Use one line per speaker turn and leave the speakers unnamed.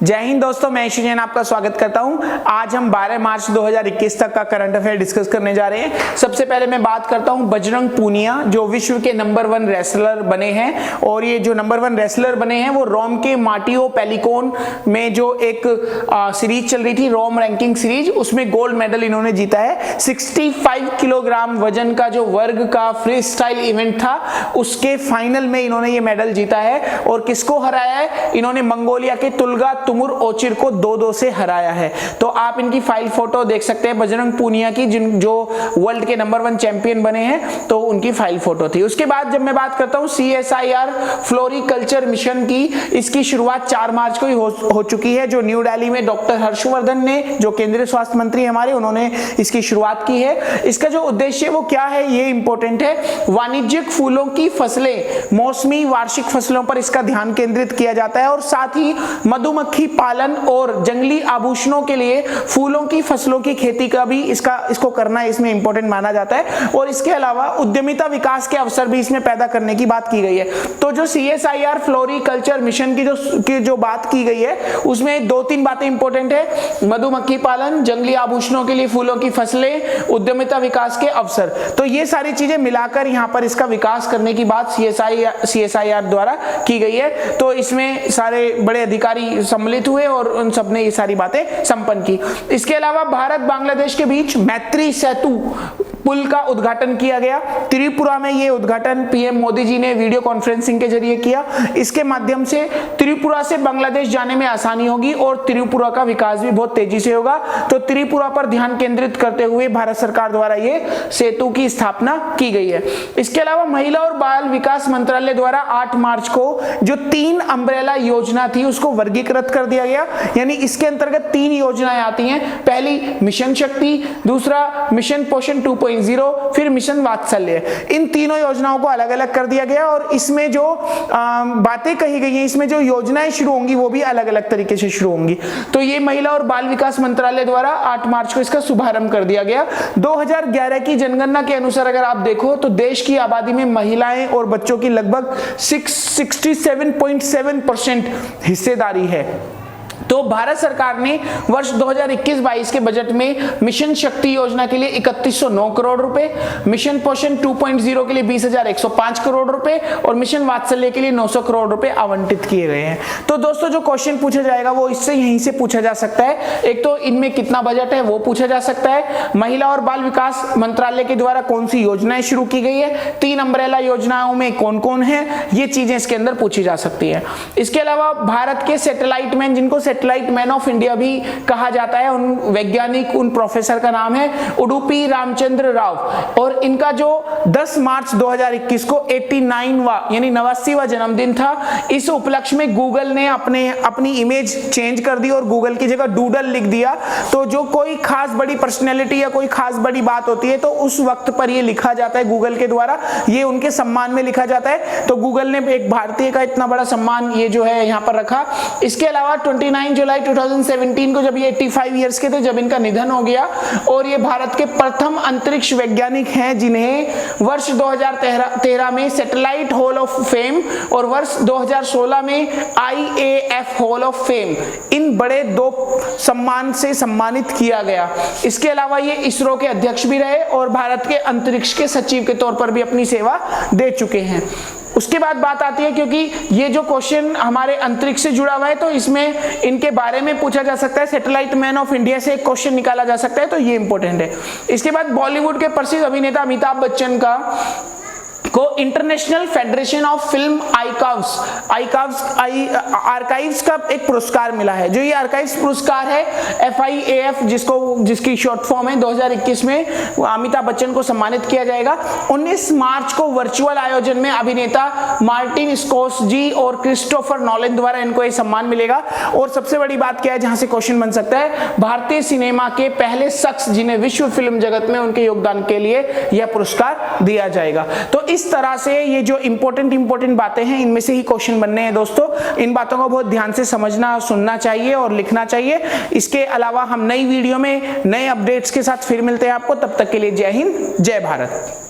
जय हिंद दोस्तों, मैं यश जैन आपका स्वागत करता हूं। आज हम 12 मार्च 2021 तक का करंट अफेयर डिस्कस करने जा रहे हैं। सबसे पहले मैं बात करता हूं बजरंग पूनिया, जो विश्व के नंबर 1 रेसलर बने हैं। और ये जो नंबर 1 रेसलर बने हैं वो रोम के मार्टियो पेलिकोन में जो एक सीरीज चल रही थी, रोम रैंकिंग सीरीज, उसमें गोल्ड मेडल इन्होंने जीता है। 65 किलोग्राम वजन का जो वर्ग का फ्री स्टाइल इवेंट था, उसके फाइनल में इन्होंने ये मेडल जीता है। और किसको हराया है? इन्होंने मंगोलिया के तुल्गा तुमुर ओचिर को 2-2 से हराया है। तो आप इनकी फाइल फोटो देख सकते हैं बजरंग पूनिया की, जो वर्ल्ड के नंबर 1 चैंपियन बने हैं, तो उनकी फाइल फोटो थी। उसके बाद जब मैं बात करता हूं CSIR फ्लोरिकल्चर मिशन की, इसकी शुरुआत 4 मार्च को ही हो चुकी है, जो न्यू दिल्ली में डॉक्टर हर्षवर्धन ने, जो केंद्रीय स्वास्थ्य मंत्री हमारे, उन्होंने इसकी शुरुआत की है। इसका जो उद्देश्य वो क्या है, ये इंपॉर्टेंट है। वाणिज्यिक फूलों की फसलें, मौसमी वार्षिक फसलों पर इसका ध्यान केंद्रित किया जाता है, और साथ ही मधुमक्खी पालन और जंगली आभूषणों के लिए फूलों की फसलों की खेती का भी इसको करना इसमें इंपॉर्टेंट माना जाता है। और इसके अलावा उद्यमिता विकास के अवसर भी इसमें पैदा करने की बात की गई है। तो जो CSIR फ्लोरिकल्चर मिशन की जो बात की गई है, उसमें 2-3 बातें इंपॉर्टेंट है: मधुमक्खी पालन, जंगली आभूषणों के लिए फूलों की फसलें, उद्यमिता विकास के अवसर। तो ये सारी चीजें मिलाकर यहाँ पर इसका विकास करने की बात CSIR द्वारा की गई है। तो इसमें सारे बड़े अधिकारी सम्मिलित हुए और उन सब ने ये सारी बातें संपन्न की। इसके अलावा भारत बांग्लादेश के बीच मैत्री सेतु पुल का उद्घाटन किया गया। त्रिपुरा में ये उद्घाटन PM मोदी जी ने वीडियो कॉन्फ्रेंसिंग के जरिए किया। इसके माध्यम से त्रिपुरा से बांग्लादेश जाने में आसानी होगी और त्रिपुरा का विकास भी बहुत तेजी से होगा। तो त्रिपुरा पर ध्यान केंद्रित करते हुए भारत सरकार द्वारा ये सेतु की स्थापना की गई है। इसके अलावा महिला और बाल विकास मंत्रालय द्वारा 8 मार्च को जो 3 अम्ब्रेला योजना थी, उसको वर्गीकृत कर दिया गया। यानी इसके अंतर्गत 3 योजनाएं आती हैं। पहली मिशन शक्ति, दूसरा मिशन पोषण 2.0, फिर मिशन वात्सल्य। इन तीनों योजनाओं को अलग अलग कर दिया गया और इसमें जो बातें कही गई हैं, इसमें जो योजनाएं शुरू होंगी वो भी अलग अलग तरीके से शुरू होंगी। तो ये महिला और बाल विकास मंत्रालय द्वारा 8 मार्च को इसका शुभारंभ कर दिया गया। 2011 की जनगणना के अनुसार अगर आप देखो तो देश की आबादी में महिलाएं और बच्चों की लगभग 67.7% हिस्सेदारी है। तो भारत सरकार ने वर्ष 2021-22 के बजट में मिशन शक्ति योजना के लिए 3109 करोड़ रुपए, मिशन पोषण 2.0 के लिए 20,105 करोड़ रुपए और मिशन वात्सल्य के लिए 900 करोड़ रुपए आवंटित किए गए हैं। तो दोस्तों, जो क्वेश्चन पूछा जाएगा वो इससे यहीं से पूछा जा सकता है। एक तो इनमें कितना बजट है वो पूछा जा सकता है, महिला और बाल विकास मंत्रालय के द्वारा कौन सी योजनाएं शुरू की गई है, 3 अम्ब्रेला योजनाओं में कौन कौन है, ये चीजें इसके अंदर पूछी जा सकती है। इसके अलावा भारत के सैटेलाइट मैन, जिनको सैटेलाइट मैन ऑफ इंडिया भी कहा जाता है, उन वैज्ञानिक, उन प्रोफेसर का नाम है उडुपी रामचंद्र राव, और इनका जो 10 मार्च 2021 को 89वां यानी 89वां जन्मदिन था। इस उपलक्ष्य में गूगल ने अपनी इमेज चेंज कर दी और गूगल की जगह डूडल लिख दिया। तो जो कोई खास बड़ी पर्सनैलिटी या कोई खास बड़ी बात होती है तो उस वक्त पर ये लिखा जाता है गूगल के द्वारा, ये उनके सम्मान में लिखा जाता है। तो गूगल ने एक भारतीय का इतना बड़ा सम्मान ये जो है यहाँ पर रखा। इसके अलावा 29 जुलाई 2017 को जब ये 85 ईयर्स के थे, जब इनका निधन हो गया, और ये भारत के प्रथम अंतरिक्ष वैज्ञानिक हैं जिन्हें वर्ष 2013 में सैटेलाइट हॉल ऑफ फेम और वर्ष 2016 में IAF हॉल ऑफ फेम, इन बड़े 2 सम्मान से सम्मानित किया गया। इसके अलावा ये इसरो के अध्यक्ष भी रहे और भारत के अंतरिक्ष के सचिव के तौर पर भी अपनी सेवा दे चुके हैं। उसके बाद बात आती है, क्योंकि ये जो क्वेश्चन हमारे अंतरिक्ष से जुड़ा हुआ है तो इसमें इनके बारे में पूछा जा सकता है। सैटेलाइट मैन ऑफ इंडिया से एक क्वेश्चन निकाला जा सकता है, तो ये इंपॉर्टेंट है। इसके बाद बॉलीवुड के प्रसिद्ध अभिनेता अमिताभ बच्चन को international federation of film archives का एक पुरस्कार मिला है। जो ये आर्काइव्स पुरस्कार है FIAF, जिसकी शॉर्ट फॉर्म है, 2021 में अमिताभ बच्चन को सम्मानित किया जाएगा। 19 मार्च को वर्चुअल आयोजन में अभिनेता मार्टिन स्कोर्सेज़ी और क्रिस्टोफर नॉलन द्वारा इनको ये सम्मान मिलेगा। और सबसे बड़ी बात क्या है, जहां से क्वेश्चन बन सकता है, भारतीय सिनेमा के पहले शख्स जिन्हें विश्व फिल्म जगत में उनके योगदान के लिए यह पुरस्कार दिया जाएगा। तो इस तरह से ये जो इंपॉर्टेंट बातें हैं, इनमें से ही क्वेश्चन बनने हैं दोस्तों। इन बातों को बहुत ध्यान से समझना, सुनना चाहिए और लिखना चाहिए। इसके अलावा हम नई वीडियो में नए अपडेट्स के साथ फिर मिलते हैं आपको। तब तक के लिए जय हिंद, जय भारत।